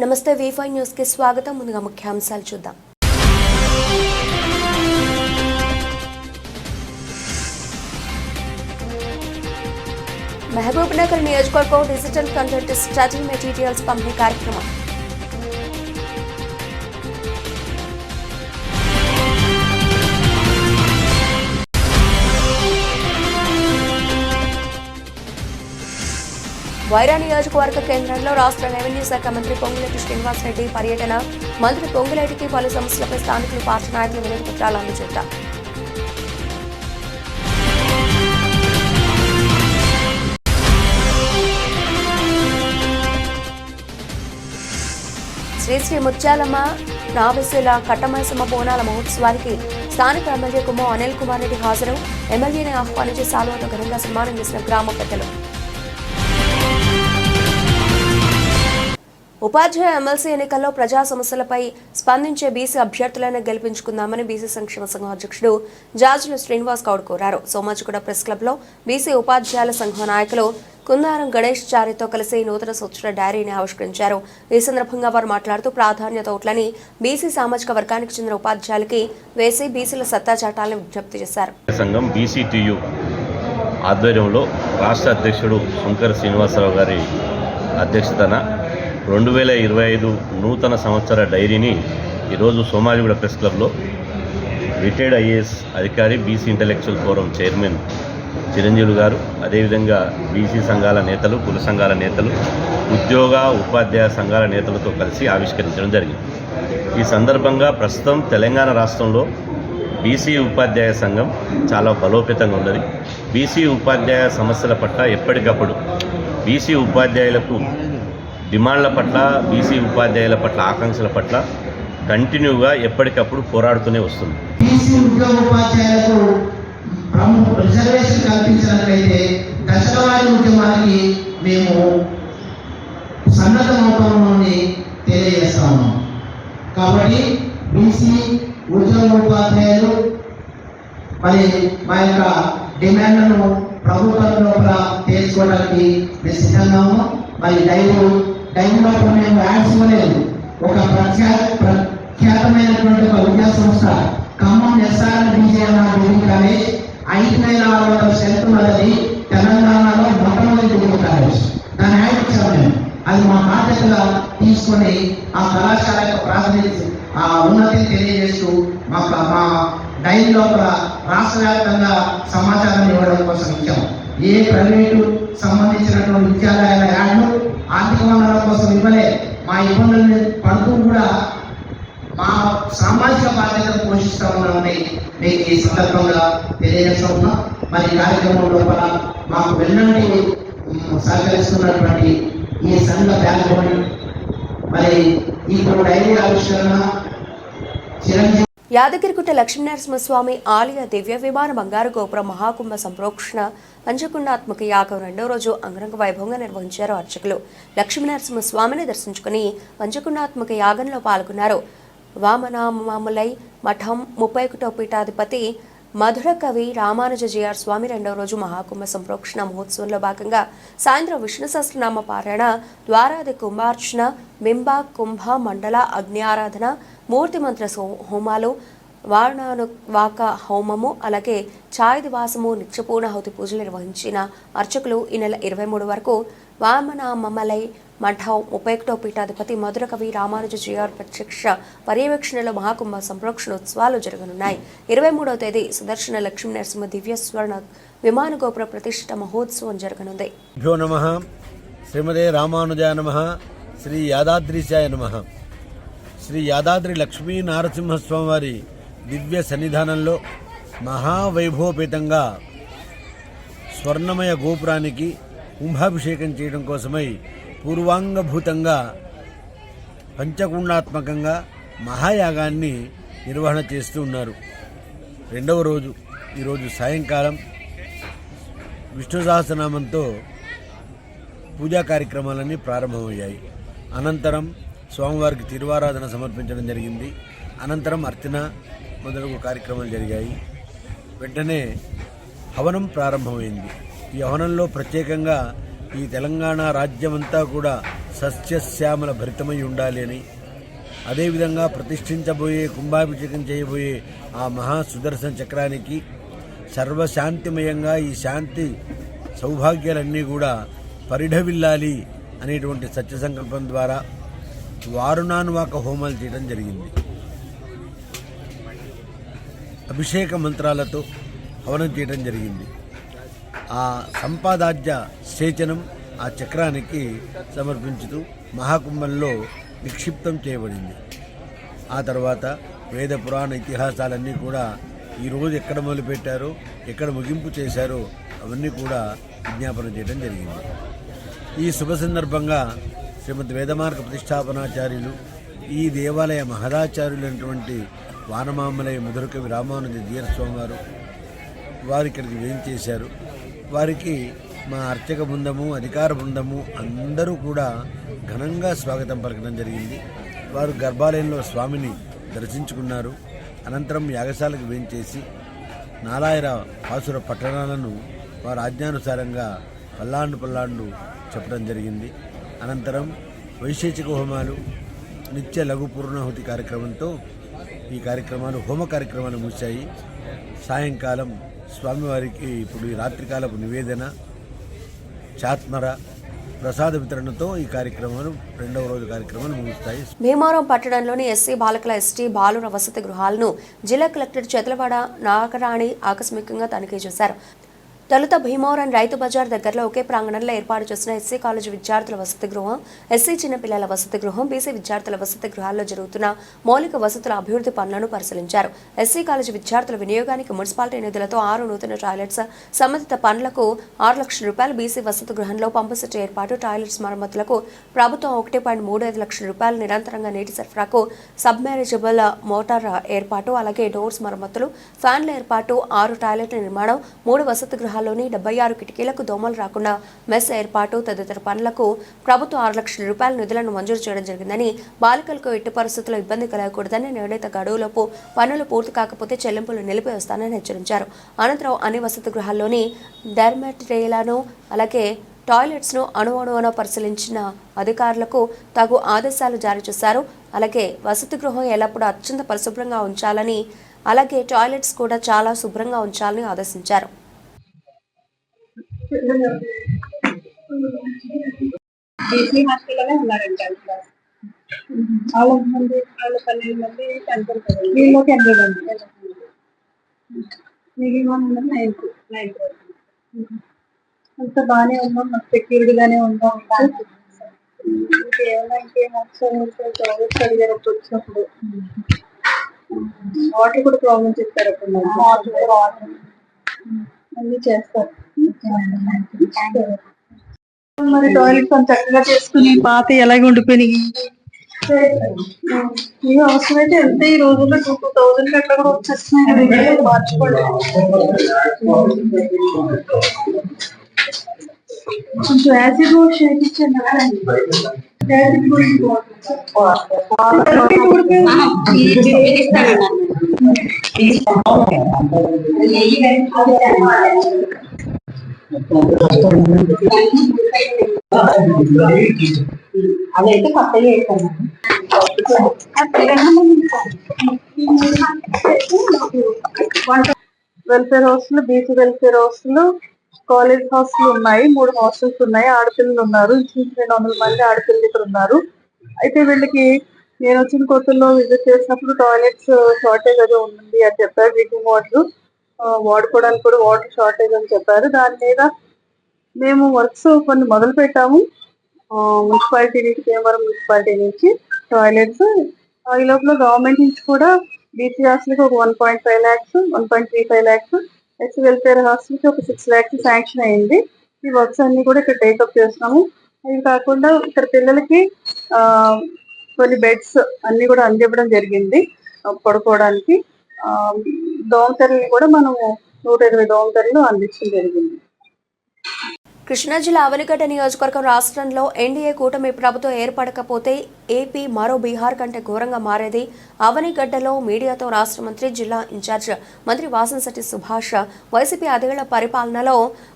నమస్తే V5 news కి స్వాగతం. ముందుగా ముఖ్యాంశాలు చూద్దాం. మహబూబ్ నగర్ నియోజకవర్గం డిజిటల్ కంటెంట్ స్టడీ మెటీరియల్స్ పంపిణీ కార్యక్రమం. వైరా నియోజకవర్గ కేంద్రంలో రాష్ట్ర రెవెన్యూ శాఖ మంత్రి పొంగులేటి శ్రీనివాసరెడ్డి పర్యటన. మంత్రి పొంగులేటికి పలు సమస్యలపై స్థానికులు పార్టీ నాయకులు వినతి పత్రాలు అందజేశారు. శ్రీ ముత్యాలమ్మ నావిశిల కట్టమైసమ్మ బోనాల మహోత్సవానికి స్థానిక ఎమ్మెల్యే కుమ్మో అనిల్ కుమార్ రెడ్డి హాజరు. ఎమ్మెల్యేని ఆహ్వానించి సాల్వతో ఘనంగా సన్మానం చేసిన గ్రామ పెద్దలు. ఉపాధ్యాయ ఎమ్మెల్సీ ఎన్నికల్లో ప్రజా సమస్యలపై స్పందించే బీసీ అభ్యర్థులను గెలిపించుకుందామని బీసీ సంక్షేమ సంఘం అధ్యక్షుడు జాజుల శ్రీనివాస్ గౌడ్ కోరారు. సోమాజిగూడ ప్రెస్ క్లబ్ లో బీసీ ఉపాధ్యాయుల సంఘం నాయకులు కుందారం గణేష్ చారితో కలిసి నూతన సూచన డైరీని ఆవిష్కరించారు. ఈ సందర్భంగా వారు మాట్లాడుతూ ప్రాధాన్యత ఓట్లని బీసీ సామాజిక వర్గానికి చెందిన ఉపాధ్యాయులకి వేసి బీసీల సత్తా చాటాలను విజ్ఞప్తి చేశారు. సంఘం బీసీటీయూ ఆధ్వర్యంలో రాష్ట్ర అధ్యక్షుడు శంకర్ శ్రీనివాసరావు గారి అధ్యక్షతన 2025 నూతన సంవత్సర డైరీని ఈరోజు సోమాజిగూడ ప్రెస్ క్లబ్లో రిటైర్డ్ ఐఏఎస్ అధికారి BC intellectual forum chairman Chiranjeevi గారు, అదేవిధంగా బీసీ సంఘాల నేతలు, కుల సంఘాల నేతలు, ఉద్యోగ ఉపాధ్యాయ సంఘాల నేతలతో కలిసి ఆవిష్కరించడం జరిగింది. ఈ సందర్భంగా ప్రస్తుతం తెలంగాణ రాష్ట్రంలో బీసీ ఉపాధ్యాయ సంఘం చాలా బలోపేతంగా ఉన్నది. బీసీ ఉపాధ్యాయ సమస్యల పట్ల ఎప్పటికప్పుడు బీసీ ఉపాధ్యాయులకు డిమాండ్ల పట్ల, బీసీ ఉపాధ్యాయుల పట్ల, ఆకాంక్షల పట్ల కంటిన్యూగా ఎప్పటికప్పుడు పోరాడుతూనే వస్తుంది. బీసీ ఉద్యోగ ఉపాధ్యాయులకు రిజర్వేషన్ కల్పించినట్లయితే దశలవారీ ఉద్యమానికి మేము సన్నద్ధమవుతామని తెలియజేస్తా ఉన్నాం. కాబట్టి బీసీ ఉద్యోగ ఉపాధ్యాయులు మరి మా యొక్క డిమాండ్లను ప్రభుత్వం లోపల తెలుసుకోవడానికి మేము సిద్ధంగా ఉన్నాం. మరి డైరీలో మేము యాడ్స్ ఇవ్వలేదు. ఒక ప్రఖ్యాతమైనటువంటి ఒక విద్యా సంస్థ Khammam SR degree college 5,600 strength ఉన్నది. తెలంగాణలో మొట్టమొదటి డిగ్రీ కాలేజ్. దాని యాడ్ ఇచ్చాము మేము. అది మా బాధ్యతగా తీసుకొని ఆ కళాశాల యొక్క ప్రాతినిధ్యం ఉన్నతిని తెలియజేస్తూ మా డైరీ లోపల రాష్ట్ర వ్యాప్తంగా సమాచారం ఇవ్వడం కోసం ఇచ్చాము. ఏ ప్రైవేటు సంబంధించినటువంటి విద్యాలయాల యాడ్లు ఆర్థిక వనరుల కోసం ఇవ్వలే. మా ఇబ్బందులను పడుతూ కూడా మా సామాజిక బాధ్యతను పోషిస్తూ ఉన్నామని మీకు ఈ సందర్భంగా తెలియజేస్తూ ఉన్నాం. మరి కార్యక్రమం లోపల మాకు వెన్నంటి సహకరిస్తున్నటువంటి ఈ సంఘ బ్యాక్బోన్ మరి ఇప్పుడు డైరీ ఆవిష్కరణ చిరంజీవి. యాదగిరిగుట్ట లక్ష్మీనరసింహస్వామి ఆలయ దివ్య విమాన బంగారు గోపురం మహాకుంభ సంప్రోక్షణ పంచకుండాత్మక యాగం 2వ రోజు అంగరంగ వైభవంగా నిర్వహించారు. అర్చకులు లక్ష్మీనరసింహస్వామిని దర్శించుకుని పంచకుండాత్మక యాగంలో పాల్గొన్నారు. వామనామములై మఠం 31వ పీఠాధిపతి మధుర కవి రామానుజ జిఆర్ స్వామి 2వ రోజు మహాకుంభ సంప్రోక్షణ మహోత్సవంలో భాగంగా సాయంత్రం విష్ణు సహస్రనామ పారాయణ, ద్వారాది కుంభార్చన, బింబ కుంభ మండల అగ్ని ఆరాధన, మూర్తి మంత్ర హోమాలు, వారణానువాక హోమము, అలాగే ఛాయదివాసము, నిత్యపూర్ణాహుతి పూజలు నిర్వహించిన అర్చకులు ఈ నెల 23 వరకు వామనామలై మఠం 31వ పీఠాధిపతి మధుర కవి రామానుజ జిఆర్ ప్రత్యక్ష పర్యవేక్షణలో మహాకుంభ సంప్రోక్షణోత్సవాలు జరగనున్నాయి. 23వ తేదీ సుదర్శన లక్ష్మీ నరసింహ దివ్య స్వర్ణ విమాన గోపుర ప్రతిష్ఠ మహోత్సవం జరగనుంది. శ్రీమదే రామానుజాయ నమః. శ్రీ యాదాద్రీశాయ నమః. శ్రీ యాదాద్రి లక్ష్మీ నరసింహస్వామి వారి దివ్య సన్నిధానంలో మహావైభవపేతంగా స్వర్ణమయ గోపురానికి కుంభాభిషేకం చేయడం కోసమై పూర్వాంగభూతంగా పంచకుండాత్మకంగా మహాయాగాన్ని నిర్వహణ చేస్తూ ఉన్నారు. 2వ రోజు ఈరోజు సాయంకాలం విష్ణు సహస్రనామంతో పూజా కార్యక్రమాలన్నీ ప్రారంభమయ్యాయి. అనంతరం స్వామివారికి తిరువారాధన సమర్పించడం జరిగింది. అనంతరం అర్చన మొదలగు కార్యక్రమాలు జరిగాయి. వెంటనే హవనం ప్రారంభమైంది. ఈ హవనంలో ప్రత్యేకంగా ఈ తెలంగాణ రాజ్యమంతా కూడా సస్యశ్యామల భరితమై ఉండాలి అని, అదేవిధంగా ప్రతిష్ఠించబోయే కుంభాభిషేకం చేయబోయే ఆ మహా సుదర్శన చక్రానికి సర్వశాంతిమయంగా ఈ శాంతి సౌభాగ్యాలన్నీ కూడా పరిఢవిల్లాలి అనేటువంటి సత్య సంకల్పం ద్వారా వారుణానువాక హోమాలు చేయడం జరిగింది. అభిషేక మంత్రాలతో హవనం చేయడం జరిగింది. ఆ సంపాదాజ్య సేచనం ఆ చక్రానికి సమర్పించుతూ మహాకుంభంలో నిక్షిప్తం చేయబడింది. ఆ తర్వాత వేద పురాణ ఇతిహాసాలన్నీ కూడా ఈరోజు ఎక్కడ మొదలుపెట్టారో, ఎక్కడ ముగింపు చేశారో అవన్నీ కూడా విజ్ఞాపన చేయడం జరిగింది. ఈ శుభ సందర్భంగా శ్రీమద్ వేదమార్గ ప్రతిష్టాపనాచార్యులు, ఈ దేవాలయ మహదాచార్యులైనటువంటి వానమామలయ ముదురుకవి రామానుజ జీయస్వామి వారు వారు ఇక్కడికి వేయించేశారు. వారికి మా అర్చక బృందము, అధికార బృందము అందరూ కూడా ఘనంగా స్వాగతం పలకడం జరిగింది. వారు గర్భాలయంలో స్వామిని దర్శించుకున్నారు. అనంతరం యాగశాలకు వేయించేసి నాలాయిర పాసుర పట్టణాలను వారు ఆజ్ఞానుసారంగా పల్లాండు చెప్పడం జరిగింది. అనంతరం వైశేషిక హోమాలు, నిత్య లఘు పూర్ణాహుతి కార్యక్రమంతో ఈ కార్యక్రమాలు, హోమ కార్యక్రమాలు ముగిశాయి. సాయంకాలం స్వామివారికి ఇప్పుడు ఈ రాత్రికాలపు నివేదన, చాత్మర, ప్రసాద వితరణతో ఈ కార్యక్రమాలు రెండవ రోజు కార్యక్రమాలు ముగుస్తాయి. భీమవరం పట్టణంలోని ఎస్సీ బాలకుల ఎస్టీ బాలుర వసతి గృహాలను జిల్లా కలెక్టర్ చెతలవాడ నాగరాణి ఆకస్మికంగా తనిఖీ చేశారు. తొలుత భీమవరం రైతు బజార్ దగ్గరలో ఒకే ప్రాంగణంలో ఏర్పాటు చేసిన ఎస్సీ కాలేజీ విద్యార్థుల వసతి గృహం, ఎస్సీ చిన్నపిల్లల వసతి గృహం, బీసీ విద్యార్థుల వసతి గృహాల్లో జరుగుతున్న మౌలిక వసతుల అభివృద్ధి పనులను పరిశీలించారు. ఎస్సీ కాలేజీ విద్యార్థుల వినియోగానికి మున్సిపాలిటీ నిధులతో 6 నూతన టాయిలెట్స్, సంబంధిత పనులకు 6 లక్షల రూపాయలు, బీసీ వసతి గృహంలో పంపు సెట్ ఏర్పాటు, టాయిలెట్స్ మరమ్మతులకు ప్రభుత్వం 1.35 లక్షల రూపాయలు, నిరంతరంగా నీటి సరఫరాకు సబ్మెర్జిబుల్ మోటార్ ఏర్పాటు, అలాగే డోర్స్ మరమ్మతులు, ఫ్యాన్ల ఏర్పాటు, 6 టాయిలెట్ల నిర్మాణం, 3 వసతి గృహాల్లోని 76 కిటికీలకు దోమలు రాకుండా మెస్ ఏర్పాటు తదితర పనులకు ప్రభుత్వం 6 లక్షల రూపాయల నిధులను మంజూరు చేయడం జరిగిందని, బాలికలకు ఎట్టి పరిస్థితుల్లో ఇబ్బంది కలగకూడదని, నిర్ణీత గడువులోపు పనులు పూర్తి కాకపోతే చెల్లింపులు నిలిపివేస్తానని హెచ్చరించారు. అనంతరం అన్ని వసతి గృహాల్లోని డార్మెటరీలను అలాగే టాయిలెట్స్ను అణువణువున పరిశీలించిన అధికారులకు తగు ఆదేశాలు జారీ చేశారు. అలాగే వసతి గృహం ఎల్లప్పుడూ అత్యంత పరిశుభ్రంగా ఉంచాలని, అలాగే టాయిలెట్స్ కూడా చాలా శుభ్రంగా ఉంచాలని ఆదేశించారు. బీసీ హాస్టల్లోనే ఉన్నారంట. వాళ్ళ 12 మంది కనుకుంటారు. వీళ్ళకి 80 మంది, మిగిలిన 9 అంత బాగానే ఉన్నాం, మాకు సెక్యూరిటీగానే ఉన్నాం. ఇంకేం టాయిలెట్స్ అడిగారు వచ్చినప్పుడు. వాటర్ కూడా ప్రాబ్లం చెప్పారు అప్పుడు. అన్ని చేస్తారు. మరి టాయిలెట్స్ అని చక్కగా చేసుకుని పాత ఎలాగే ఉండిపోయినాయి. ఇవి అవసరమైతే ఎంత ఈ రోజుల్లో 2000 అట్లా కూడా వచ్చేస్తున్నాయి. మార్చుకోండి. కొంచెం యాసిడ్ వాష్ చేయించండి. యాసిడ్ అదైతే కొత్తగా వేసాను. Welfare hostel, BC welfare hostel, college hostel ఉన్నాయి. 3 హాస్టల్స్ ఉన్నాయి. ఆడపిల్లలు ఉన్నారు. 200 మంది ఆడపిల్లలు ఇక్కడ ఉన్నారు. అయితే వీళ్ళకి నేను వచ్చిన కొత్తల్లో విజిట్ చేసినప్పుడు టాయిలెట్స్ షార్టేజ్ అది ఉంది అని చెప్పారు. డ్రింకింగ్ వాటర్ వాడుకోవడానికి కూడా వాటర్ షార్టేజ్ అని చెప్పారు. దాని మీద మేము వర్క్స్ కొన్ని మొదలు పెట్టాము. మున్సిపాలిటీ నుంచి, భీమవరం మున్సిపాలిటీ నుంచి టాయిలెట్స్. ఈ లోపల గవర్నమెంట్ నుంచి కూడా బీసీ హాస్టల్కి ఒక 1.5 lakhs, 1.35 lakhs, ఎస్సీ వెల్ఫేర్ హాస్టల్కి ఒక 6 lakhs శాంక్షన్ అయింది. ఈ వర్క్స్ అన్ని కూడా ఇక్కడ టేకప్ చేస్తున్నాము. ఇవి కాకుండా ఇక్కడ పిల్లలకి కొన్ని బెడ్స్ అన్ని కూడా అందివ్వడం జరిగింది పడుకోవడానికి. దోమతెరలు కూడా మనము 120 దోమతెరలు అందించడం జరిగింది. కృష్ణా జిల్లా అవనిగడ్డ నియోజకవర్గం రాష్ట్రంలో ఎన్డీఏ కూటమి ప్రభుత్వం ఏర్పడకపోతే ఏపీ మరో బీహార్ కంటే ఘోరంగా మారేది అవనిగడ్డలో మీడియాతో రాష్ట్ర మంత్రి జిల్లా ఇన్ఛార్జ్ మంత్రి వాసంశెట్టి సుభాష్ వైసీపీ 5 ఏళ్ల పరిపాలనలో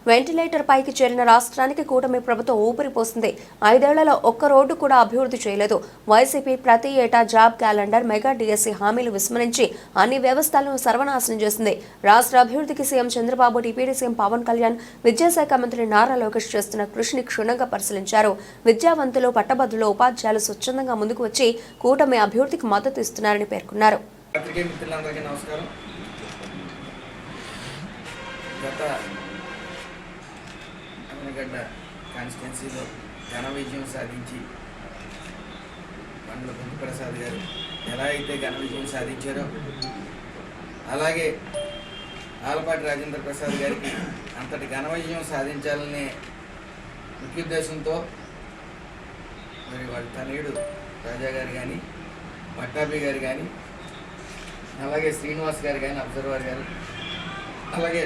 వెంటిలేటర్ పైకి చేరిన రాష్ట్రానికి కూటమి ప్రభుత్వం ఊపిరిపోసింది. 5 ఏళ్లలో ఒక్క రోడ్డు కూడా అభివృద్ధి చేయలేదు. వైసీపీ ప్రతి ఏటా జాబ్ క్యాలెండర్, మెగా డిఎస్సీ హామీలు విస్మరించి అన్ని వ్యవస్థలను సర్వనాశనం చేసింది. రాష్ట్ర అభివృద్ధికి CM Chandrababu, deputy CM Pawan Kalyan, విద్యాశాఖ మంత్రి నారా లోకేష్ చేస్తున్న కృషిని క్షుణ్ణంగా పరిశీలించారు. విద్యావంతులు, పట్టభద్రులు, ఉపాధ్యాయులు స్వచ్ఛందంగా ముందుకు వచ్చి కూటమి అభివృద్ధికి మద్దతు ఇస్తున్నారని పేర్కొన్నారు. నమస్కారం. గత అవనిగడ్డ కాన్స్టిట్యున్సీలో ఘన విజయం సాధించి మండల బుద్ధిప్రసాద్ గారు ఎలా అయితే ఘన విజయం సాధించారో అలాగే ఆలపాటి రాజేంద్ర ప్రసాద్ గారికి అంతటి ఘన విజయం సాధించాలనే ముఖ్య ఉద్దేశంతో మరి వారి తనయుడు రాజా గారు కానీ, పట్టాభి గారు కానీ, అలాగే శ్రీనివాస్ గారు కానీ, అబ్జర్వర్ గారు, అలాగే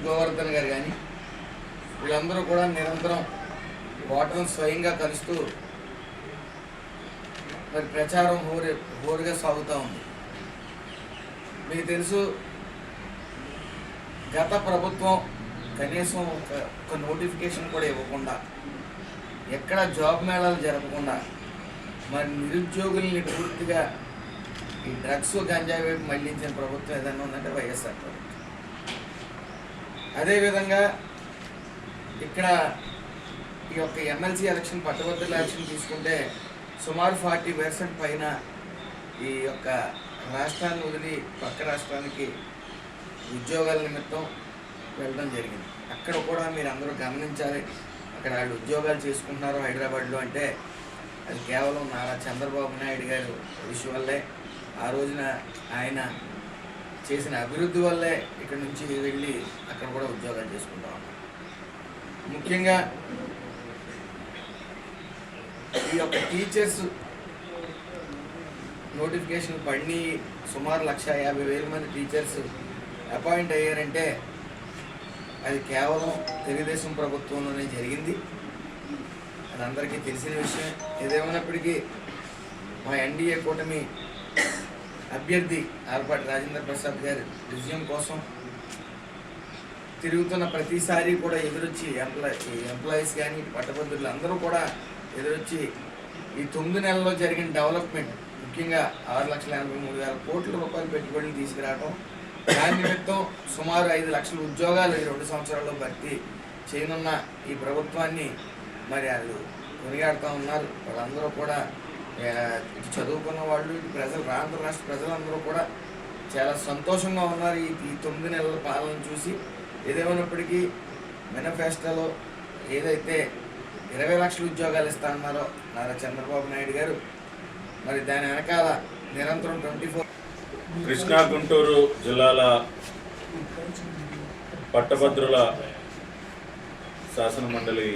గోవర్ధన్ గారు కానీ వీళ్ళందరూ కూడా నిరంతరం ఓటర్లను స్వయంగా కలుస్తూ మరి ప్రచారం హోరుగా సాగుతూ ఉంది. మీకు తెలుసు, గత ప్రభుత్వం కనీసం ఒక నోటిఫికేషన్ కూడా ఇవ్వకుండా, ఎక్కడ జాబ్ మేళాలు జరపకుండా మరి నిరుద్యోగుల్ని పూర్తిగా ఈ డ్రగ్స్, గంజాయి వైపు మళ్లించిన ప్రభుత్వం ఏదైనా ఉందంటే వైఎస్ఆర్ ప్రభుత్వం. అదేవిధంగా ఇక్కడ ఈ యొక్క ఎమ్మెల్సీ ఎలక్షన్, పట్టభద్రుల ఎలక్షన్ తీసుకుంటే సుమారు 40% పైన ఈ యొక్క రాష్ట్రాన్ని వదిలి పక్క రాష్ట్రానికి ఉద్యోగాల నిమిత్తం వెళ్ళడం జరిగింది. అక్కడ కూడా మీరు అందరూ గమనించాలి. అక్కడ వాళ్ళు ఉద్యోగాలు చేసుకుంటున్నారు హైదరాబాద్లో అంటే అది కేవలం నారా చంద్రబాబు నాయుడు గారు కృషి వల్లే, ఆ రోజున ఆయన చేసిన అభివృద్ధి వల్లే ఇక్కడ నుంచి వెళ్ళి అక్కడ కూడా ఉద్యోగాలు చేసుకుంటా ఉన్నారు. ముఖ్యంగా ఈ యొక్క టీచర్స్ నోటిఫికేషన్ పడి సుమారు 1,50,000 మంది టీచర్స్ అపాయింట్ అయ్యారంటే అది కేవలం తెలుగుదేశం ప్రభుత్వంలోనే జరిగింది. అది అందరికీ తెలిసిన విషయం. ఏదేమైనప్పటికీ మా ఎన్డీఏ కూటమి అభ్యర్థి ఆలపాటి రాజేంద్ర ప్రసాద్ గారి విజయం కోసం తిరుగుతున్న ప్రతిసారి కూడా ఎదురొచ్చి ఎంప్లాయీస్ కానీ, పట్టభద్రులు అందరూ కూడా ఎదురొచ్చి ఈ 9 నెలల్లో జరిగిన డెవలప్మెంట్, ముఖ్యంగా 6,83,000 కోట్ల రూపాయల పెట్టుబడులు తీసుకురావడం, దాని నిమిత్తం సుమారు 5 లక్షల ఉద్యోగాలు ఈ 2 సంవత్సరాల్లో భర్తీ చేయనున్న ఈ ప్రభుత్వాన్ని మరి వాళ్ళు కొనియాడుతూ ఉన్నారు. వాళ్ళందరూ కూడా ఇటు చదువుకున్న వాళ్ళు, ఇటు ప్రజలు, ఆంధ్ర రాష్ట్ర ప్రజలందరూ కూడా చాలా సంతోషంగా ఉన్నారు ఈ 9 నెలల పాలన చూసి. ఏదేమైనప్పటికీ మేనిఫెస్టోలో ఏదైతే 20 లక్షల ఉద్యోగాలు ఇస్తామన్నారో నారా చంద్రబాబు నాయుడు గారు, మరి దాని వెనకాల నిరంతరం 24 కృష్ణా, గుంటూరు జిల్లాల పట్టభద్రుల శాసనమండలి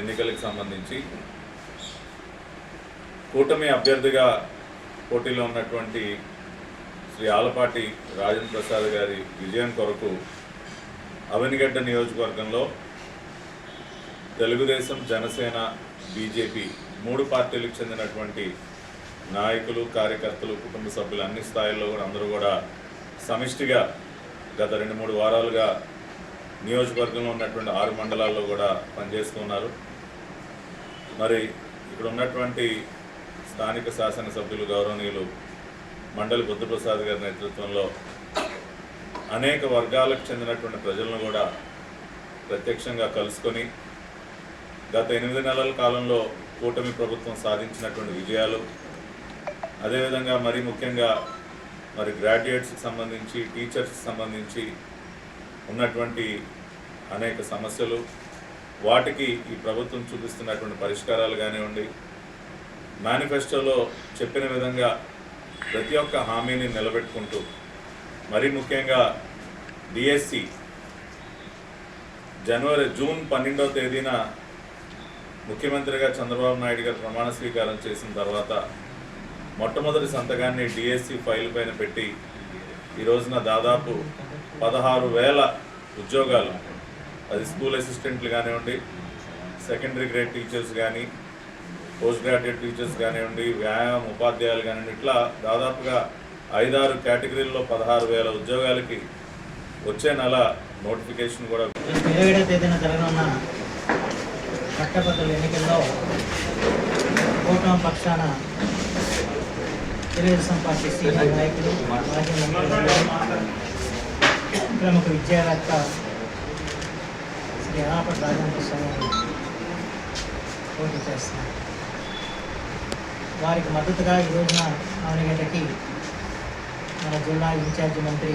ఎన్నికలకు సంబంధించి కూటమి అభ్యర్థిగా పోటీలో ఉన్నటువంటి శ్రీ ఆలపాటి రాజేంద్ర ప్రసాద్ గారి విజయం కొరకు అవనిగడ్డ నియోజకవర్గంలో తెలుగుదేశం, జనసేన, బీజేపీ 3 పార్టీలకు చెందినటువంటి నాయకులు, కార్యకర్తలు, కుటుంబ సభ్యులు అన్ని స్థాయిల్లో కూడా అందరూ కూడా సమిష్టిగా గత 2-3 వారాలుగా నియోజకవర్గంలో ఉన్నటువంటి 6 మండలాల్లో కూడా పనిచేస్తున్నారు. మరి ఇక్కడ ఉన్నటువంటి స్థానిక శాసనసభ్యులు గౌరవనీయులు మండలి బుద్ధప్రసాద్ గారి నేతృత్వంలో అనేక వర్గాలకు చెందినటువంటి ప్రజలను కూడా ప్రత్యక్షంగా కలుసుకొని గత 8 నెలల కాలంలో కూటమి ప్రభుత్వం సాధించినటువంటి విజయాలు, అదేవిధంగా మరి ముఖ్యంగా మరి గ్రాడ్యుయేట్స్కి సంబంధించి, టీచర్స్కి సంబంధించి ఉన్నటువంటి అనేక సమస్యలు, వాటికి ఈ ప్రభుత్వం చూపిస్తున్నటువంటి పరిష్కారాలు కానివ్వండి, మేనిఫెస్టోలో చెప్పిన విధంగా ప్రతి ఒక్క హామీని నిలబెట్టుకుంటూ, మరీ ముఖ్యంగా డిఎస్సి జూన్ 12వ తేదీన ముఖ్యమంత్రిగా చంద్రబాబు నాయుడు గారు ప్రమాణ స్వీకారం చేసిన తర్వాత మొట్టమొదటి సంతకాన్ని డిఎస్సి ఫైల్ పైన పెట్టి ఈ రోజున దాదాపు 16,000 ఉద్యోగాలు, అది స్కూల్ అసిస్టెంట్లు కానివ్వండి, సెకండరీ గ్రేడ్ టీచర్స్ కానీ, పోస్ట్ గ్రాడ్యుయేట్ టీచర్స్ కానివ్వండి, వ్యాయామం ఉపాధ్యాయులు కానివ్వండి, ఇట్లా దాదాపుగా 5-6 కేటగిరీల్లో 16,000 ఉద్యోగాలకి వచ్చే నెల నోటిఫికేషన్ కూడా 27వ తేదీన జరగనున్న పట్టభద్రుల ఎన్నికల్లో కూటమి పక్షాన తెలుగుదేశం పార్టీ సీనియర్ నాయకులు, మాజీ మంత్రులు, ప్రముఖ విద్యావేత్త శ్రీ ఆపటి రాజేంద్ర స్వామి పోటీ చేస్తున్నారు. వారికి మద్దతుగా ఈ రోజున అవనిగడ్డకి మన జిల్లా ఇన్ఛార్జి మంత్రి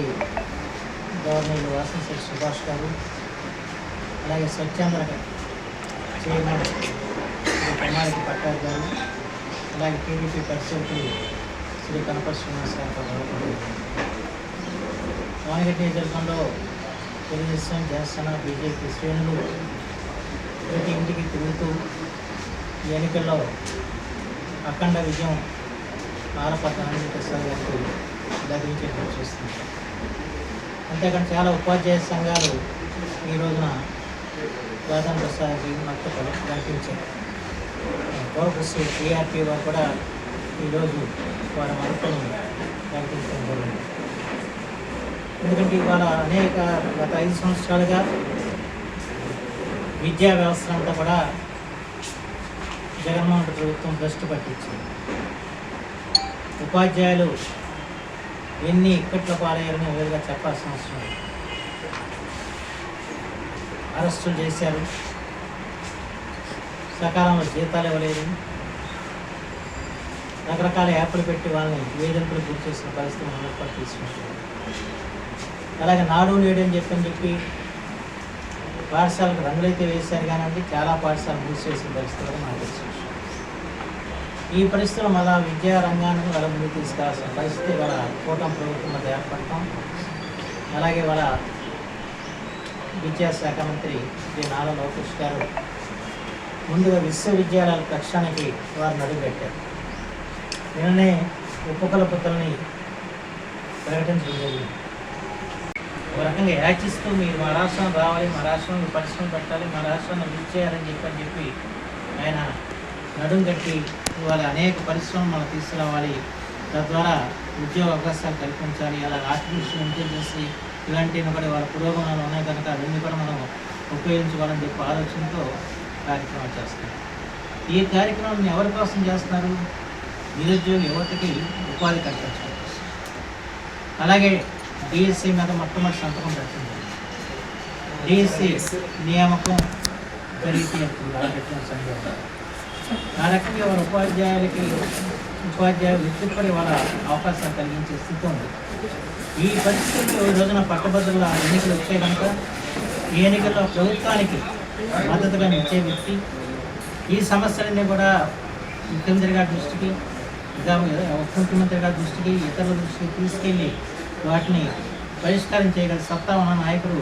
గవర్నర్ వాసంశెట్టి సుభాష్ గారు, అలాగే స్వచ్ఛంద చైర్మన్ శ్రీ కమ్మారెడ్డి పట్టారు గారు, అలాగే టీడీపీ పరిస్థితులు శ్రీ కనపర్తి శ్రీనివాసరావు గారు అవనిగడ్డ నియోజకవర్గంలో తెలుగుదేశం, జనసేన, బీజేపీ శ్రేణులు ప్రతి ఇంటికి తిరుగుతూ ఈ ఎన్నికల్లో అఖండ విజయం ఆలపాటి ఆనంద ప్రసాద్ గారికి లభించేట్టు చూస్తుంది. అంతేకాని చాలా ఉపాధ్యాయ సంఘాలు ఈ రోజున రాజేంద్ర ప్రసాద్కి మద్దతు కల్పించారు. గౌరవశ్రీ టీఆర్పీ వారు కూడా ఈరోజు వారి మద్దతును కల్పించడం జరిగింది. ఎందుకంటే ఇవాళ అనేక గత 5 సంవత్సరాలుగా విద్యా వ్యవస్థ అంతా కూడా జగన్మోహన్ రెడ్డి ప్రభుత్వం భ్రష్టు పట్టించింది. ఉపాధ్యాయులు ఎన్ని ఇక్కట్ల పాలయ్యారని వేరుగా చెప్పాల్సిన అవసరం లేదు. అరెస్టులు చేశారు, సకాలంలో జీతాలు ఇవ్వలేదు, రకరకాల యాప్లు పెట్టి వాళ్ళని వేధింపులు గురి చేసిన పరిస్థితి మనం ఏర్పాటు తీసుకుంటున్నాం. అలాగే నాడు నేడు అని చెప్పి పాఠశాలకు రంగులైతే వేశారు కానివ్వండి, చాలా పాఠశాలలు మూసివేసిన పరిస్థితి కూడా మనకు తెలిసిన విషయం. ఈ పరిస్థితులు మళ్ళా విద్యా రంగాన్ని వాళ్ళ ముందుకు తీసుకురావాల్సిన పరిస్థితి వాళ్ళ కూటమి ప్రభుత్వం మధ్య ఏర్పడటం, అలాగే వాళ్ళ విద్యాశాఖ మంత్రి శ్రీ నారా లోకేష్ గారు ముందుగా విశ్వవిద్యాలయాల పక్షానికి వారిని అడుగుపెట్టారు. నిన్ననే ఉపకులపతుల్ని ప్రకటించడం జరిగింది. ఒక రకంగా యాచిస్తూ మీరు మా రాష్ట్రం రావాలి, మా రాష్ట్రంలో పరిశ్రమ పెట్టాలి, మా రాష్ట్రాన్ని అభివృద్ధి చేయాలని చెప్పి ఆయన నడుం కట్టి ఇవాళ అనేక పరిశ్రమలు మనం తీసుకురావాలి, తద్వారా ఉద్యోగ అవకాశాలు కల్పించాలి, అలాగే ఆర్టిఫిషియల్ ఇంటెలిజెన్స్ ఇలాంటివి కూడా వాళ్ళ పురోగమనాలు ఉన్నాయి కనుక అవన్నీ కూడా మనం ఉపయోగించుకోవాలని చెప్పి ఆలోచనతో కార్యక్రమాలు చేస్తున్నారు. ఈ కార్యక్రమాన్ని ఎవరి కోసం చేస్తున్నారు? నిరుద్యోగ యువతకి ఉపాధి కల్పించడం. అలాగే డిఎస్సి మీద మొట్టమొదటి సంతకం పెట్టింది. డిఎస్సి నియామకం జరిగితే పెట్టిన సందర్భం ఆ రకంగా వాళ్ళ ఉపాధ్యాయులు వృత్తిపడి వాళ్ళ అవకాశాలు కలిగించే స్థితి ఉంది. ఈ పరిస్థితుల్లో ఈ రోజున పట్టభద్రుల ఎన్నికలు వచ్చే కనుక ఈ ఎన్నికల్లో ప్రభుత్వానికి మద్దతుగా నిచ్చే వ్యక్తి ఈ సమస్యలన్నీ కూడా ముఖ్యమంత్రి గారి దృష్టికి, ఉప ముఖ్యమంత్రి గారి దృష్టికి, ఇతరుల దృష్టికి తీసుకెళ్ళి వాటిని పరిష్కారం చేయగల సత్తా ఉన్న నాయకుడు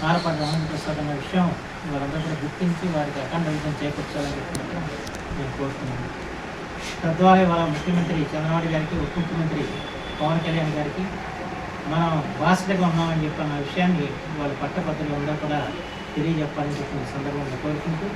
ఆలపాటి ఆనంద ప్రసాద్ అన్న విషయం వారందరూ కూడా గుర్తించి వారికి అఖండ విజయం చేకూర్చాలని చెప్పి మాత్రం నేను కోరుతున్నాను. తద్వారా వాళ్ళ ముఖ్యమంత్రి చంద్రబాబు గారికి, ఉప ముఖ్యమంత్రి పవన్ కళ్యాణ్ గారికి మనం బాధ్యతగా ఉన్నామని చెప్పి అన్న విషయాన్ని వాళ్ళ పట్టభద్రులు అందరూ కూడా తెలియజెప్పాలని చెప్పిన సందర్భంగా కోరుకుంటూ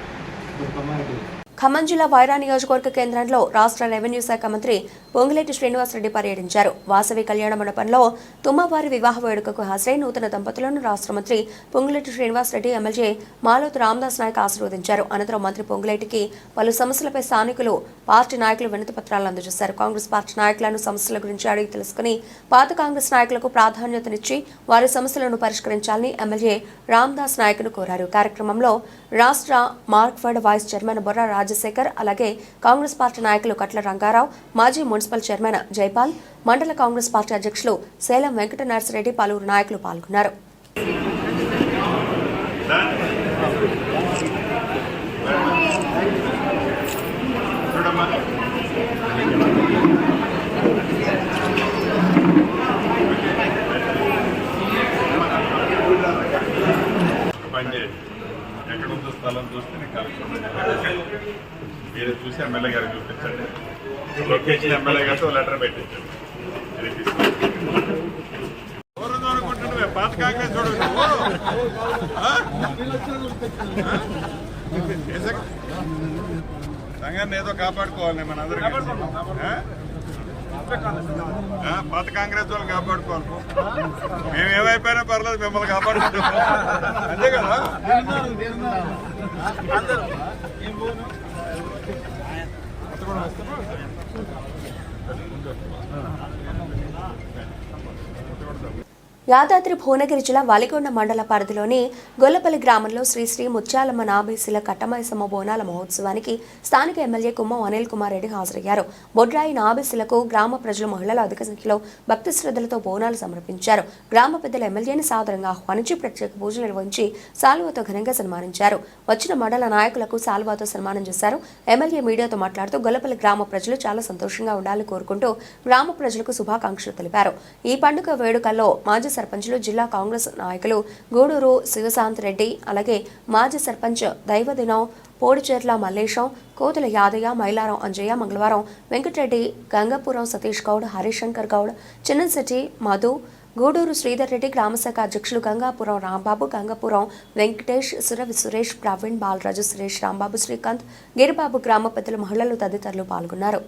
ఇప్పుడు కొమ్మారెడ్డి. ఖమ్మం జిల్లా వైరా నియోజకవర్గ కేంద్రంలో రాష్ట్ర రెవెన్యూ శాఖ మంత్రి పొంగులేటి శ్రీనివాసరెడ్డి పర్యటించారు. వాసవి కళ్యాణ మండపంలో తుమ్మవారి వివాహ వేడుకకు హాజరై నూతన దంపతులను రాష్ట్ర మంత్రి పొంగులేటి శ్రీనివాసరెడ్డి ఎమ్మెల్యే మాలోతు రామదాస్ నాయక్ ఆశీర్వదించారు. అనంతరం మంత్రి పొంగులేటికి పలు సమస్యలపై స్థానికులు, పార్టీ నాయకులు వినతి పత్రాలను అందజేశారు. కాంగ్రెస్ పార్టీ నాయకులను సమస్యల గురించి అడిగి తెలుసుకుని పాత కాంగ్రెస్ నాయకులకు ప్రాధాన్యతనిచ్చి వారి సమస్యలను పరిష్కరించాలని ఎమ్మెల్యే రామదాస్ నాయక్ను కోరారు. కార్యక్రమంలో రాష్ట్ర మార్క్ఫెడ్ వైస్ చైర్మన్ బొర్రా రాజశేఖర్, అలాగే కాంగ్రెస్ పార్టీ నాయకులు కట్ల రంగారావు, మాజీ మున్సిపల్ చైర్మన్ జైపాల్, మండల కాంగ్రెస్ పార్టీ అధ్యక్షులు సేలం వెంకట నర్సిరెడ్డి, పలువురు నాయకులు పాల్గొన్నారు. ఎక్కడుందో స్థలం చూస్తే నీకు కార్యక్రమం మీరు చూసి ఎమ్మెల్యే గారికి చూపించండి. లొకేషన్ ఎమ్మెల్యే గారితో లెటర్ పెట్టించండి. ఎవరు అనుకుంటున్నావే పాత కాంగ్రెస్ చూడు సంఘాన్ని ఏదో కాపాడుకోవాలి మనందరం. పాత కాంగ్రెస్ వాళ్ళు కాపాడుకోవాలి. మేము ఏమైపోయినా పర్లేదు, మిమ్మల్ని కాపాడుకుంటాం. అంతే కదా. యాదాద్రి భువనగిరి జిల్లా వాలిగొండ మండల పరిధిలోని గొల్లపల్లి గ్రామంలో శ్రీ ముత్యాలమ్మ నాబీసీల కట్టమైసమ్మ బోనాల మహోత్సవానికి స్థానిక ఎమ్మెల్యే కుమ్మం అనిల్ కుమార్ రెడ్డి హాజరయ్యారు. బొడ్రాయి నాబీసీలకు గ్రామ ప్రజలు మహిళలు అధిక సంఖ్యలో భక్తి శ్రద్ధలతో బోనాలు సమర్పించారు. గ్రామ పెద్దల ఎమ్మెల్యేని సాదరంగా ఆహ్వానించి ప్రత్యేక పూజలు నిర్వహించి సాల్వాతో ఘనంగా సన్మానించారు. వచ్చిన మండల నాయకులకు సాల్వాతో సన్మానం చేశారు. ఎమ్మెల్యే మీడియాతో మాట్లాడుతూ గొల్లపల్లి గ్రామ ప్రజలు చాలా సంతోషంగా ఉండాలని కోరుకుంటూ గ్రామ ప్రజలకు శుభాకాంక్షలు తెలిపారు. ఈ పండుగ వేడుకల్లో మాజీ సర్పంచులు, జిల్లా కాంగ్రెస్ నాయకులు గూడూరు శివశాంత్ రెడ్డి, అలాగే మాజీ సర్పంచ్ దైవదినం పోడిచెర్ల మల్లేశం, కోతుల యాదయ్య, మైలారం అంజయ్య, మంగళవారం వెంకటరెడ్డి, గంగపురం సతీష్ గౌడ్, హరిశంకర్ గౌడ్, చిన్నశెట్టి మధు, గూడూరు శ్రీధర్ రెడ్డి, గ్రామశాఖ అధ్యక్షులు గంగాపురం రాంబాబు, గంగాపురం వెంకటేష్, సురవి సురేష్, ప్రవీణ్, బాలరాజు, సురేష్, రాంబాబు, శ్రీకాంత్, గిరిబాబు, గ్రామ పెద్దలు, మహిళలు తదితరులు పాల్గొన్నారు.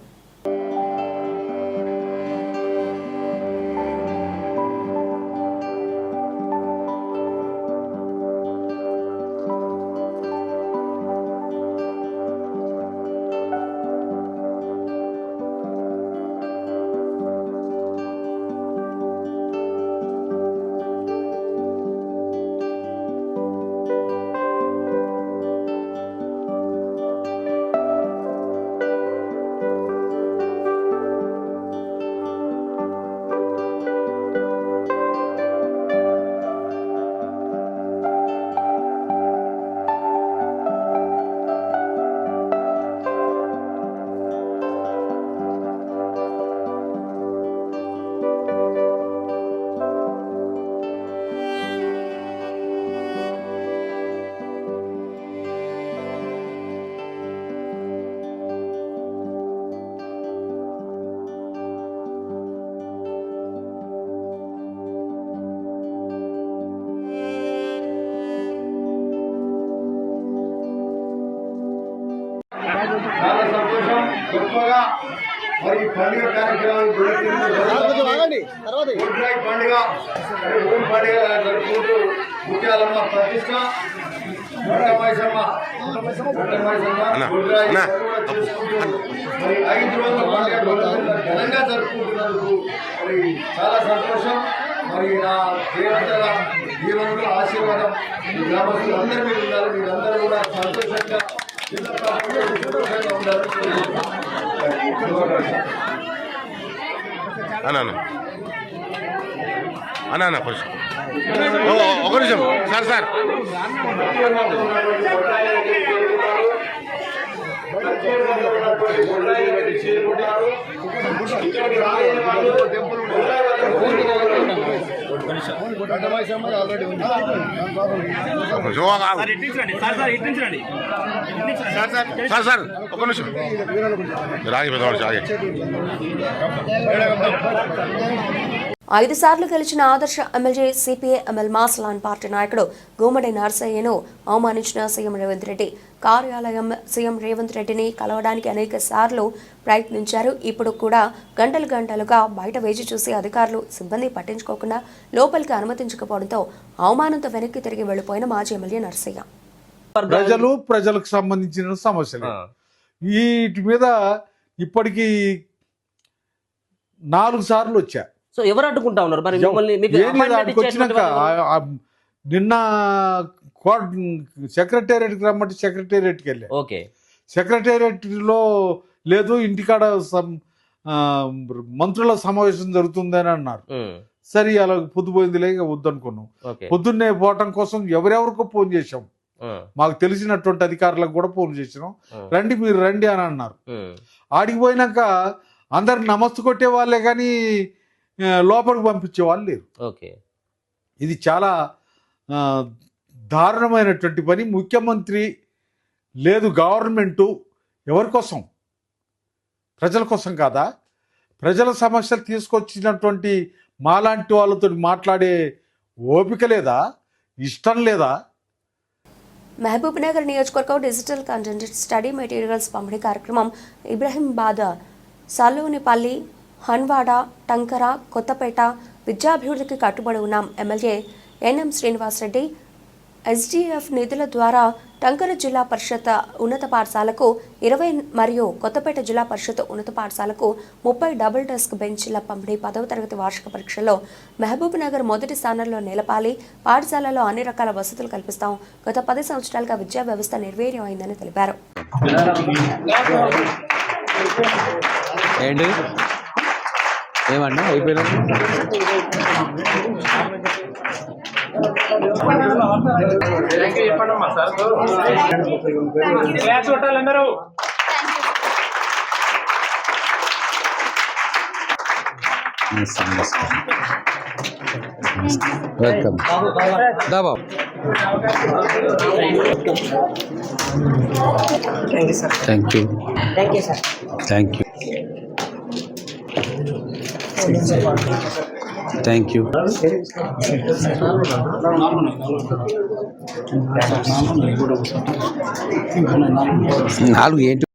చాలా సంతోషం. గొప్పగా మరి పండుగ కార్యక్రమాలు పండుగ ఊరి పండుగ జరుపుకుంటూ ముత్యాలమ్మ ప్రతిష్ట, చేసుకుంటూ మరి 5 రోజుల పండుగ ఘనంగా జరుపుకుంటున్నందుకు మరి చాలా సంతోషం. మరి నా దేవతల జీవనంలో ఆశీర్వాదం ఈ గ్రామస్తులు అందరి మీద ఉండాలి. మీరందరూ కూడా సంతోషంగా అన్నా ఫస్ట్ ఒక నిమిషం సార్ సార్ ఒక నిమిషం రాగి పెద్దవాడు 5 సార్లు గెలిచిన ఆదర్శ ఎమ్మెల్యే సిపిఐ ఎమ్మెల్ మాస్లాన్ పార్టీ నాయకుడు గుమ్మడి నర్సయ్యను అవమానించిన సీఎం రేవంత్ రెడ్డి కార్యాలయం సీఎం రేవంత్ రెడ్డిని కలవడానికి అనేక సార్లు ప్రయత్నించారు. ఇప్పుడు కూడా గంటలుగా బయట వేచి చూసి అధికారులు సిబ్బంది పట్టించుకోకుండా లోపలికి అనుమతించకపోవడంతో అవమానంతో వెనక్కి తిరిగి వెళ్లిపోయిన మాజీ ఎమ్మెల్యే నర్సయ్య. ప్రజలకు సంబంధించిన సమస్యలు వీటి మీద ఇప్పటికీ 4 సార్లు వచ్చా. సో ఎవరు అడ్డుకుంటా ఉన్నారు మరి మిమ్మల్ని? వచ్చినాక నిన్న సెక్రటేరియట్కి రమ్మంటే సెక్రటేరియట్కి వెళ్ళా. ఓకే, సెక్రటేరియట్లో లేదు, ఇంటికాడ మంత్రుల సమావేశం జరుగుతుందని అన్నారు. సరే అలా పొద్దుపోయిందిలే వద్దనుకున్నాం. పొద్దున్నే పోవటం కోసం ఎవరెవరికో ఫోన్ చేశాం. మాకు తెలిసినటువంటి అధికారులకు కూడా ఫోన్ చేసినాం. రండి మీరు రండి అని అన్నారు. ఆడికి పోయినాక అందరు నమస్తు కొట్టే వాళ్ళే కానీ లోపలికి పంపించే వాళ్ళు లేరు. ఇది చాలా దారుణమైనటువంటి పని. ముఖ్యమంత్రి లేదు, గవర్నమెంటు ఎవరి కోసం? ప్రజల కోసం కాదా? ప్రజల సమస్యలు తీసుకొచ్చినటువంటి మాలాంటి వాళ్ళతో మాట్లాడే ఓపిక లేదా? ఇష్టం లేదా? మహబూబ్నగర్ నియోజకవర్గం డిజిటల్ కంటెంట్ స్టడీ మెటీరియల్స్ పంపిణీ కార్యక్రమం ఇబ్రహీంబాద్, సల్లూనిపల్లి, హన్వాడ, టంకర, కొత్తపేట విద్యాభివృద్ధికి కట్టుబడి ఉన్నాం. ఎమ్మెల్యే ఎన్ఎం శ్రీనివాసరెడ్డి ఎస్డీఎఫ్ నిధుల ద్వారా టంకర జిల్లా పరిషత్ ఉన్నత పాఠశాలకు 20 మరియు కొత్తపేట జిల్లా పరిషత్ ఉన్నత పాఠశాలకు 30 డబుల్ డెస్క్ బెంచ్ల పంపిణీ 10వ తరగతి వార్షిక పరీక్షలో మహబూబ్నగర్ మొదటి స్థానంలో నిలపాలి. పాఠశాలలో అన్ని రకాల వసతులు కల్పిస్తాం. గత 10 సంవత్సరాలుగా విద్యా వ్యవస్థ నిర్వీర్యం అయిందని తెలిపారు. ఏమన్నా అయిపోయినా welcome dhaba. Thank you sir. Thank you. Thank you. నాలుగు ఏంటి?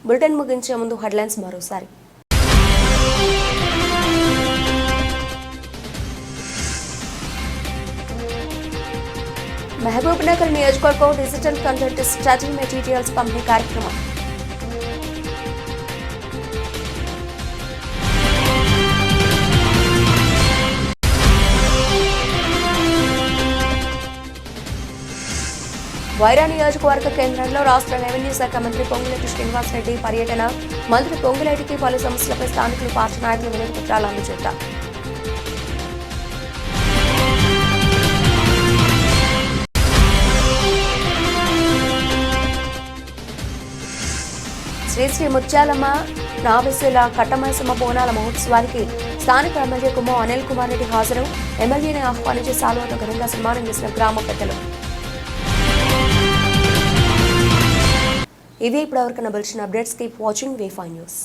బులెటిన్ ముగించే ముందు హెడ్లైన్స్ మరోసారి. మహబూబ్నగర్ నియోజకవర్గం డిజిటల్ కంటెంట్ స్టడీ మెటీరియల్స్ పంపిణీ కార్యక్రమం. వైరా నియోజకవర్గ కేంద్రంలో రాష్ట్ర రెవెన్యూ శాఖ మంత్రి పొంగులేటి శ్రీనివాసరెడ్డి పర్యటన. మంత్రి పొంగులేటికి పలు సమస్యలపై స్థానికులు పార్టీ నాయకులు వినతి పత్రాలు అందజేత. శ్రీ ముత్యాలమ్మ నావిశిల కట్టమైసమ్మ బోనాల మహోత్సవానికి స్థానిక ఎమ్మెల్యే కుమ్మో అనిల్ కుమార్ రెడ్డి హాజరు. ఎమ్మెల్యేని ఆహ్వానించి సాల్వతో ఘనంగా సన్మానం చేసిన గ్రామ పెద్దలు. ఇవే ఇప్పటివరకు నబిల్చిన updates. Keep watching V5 news.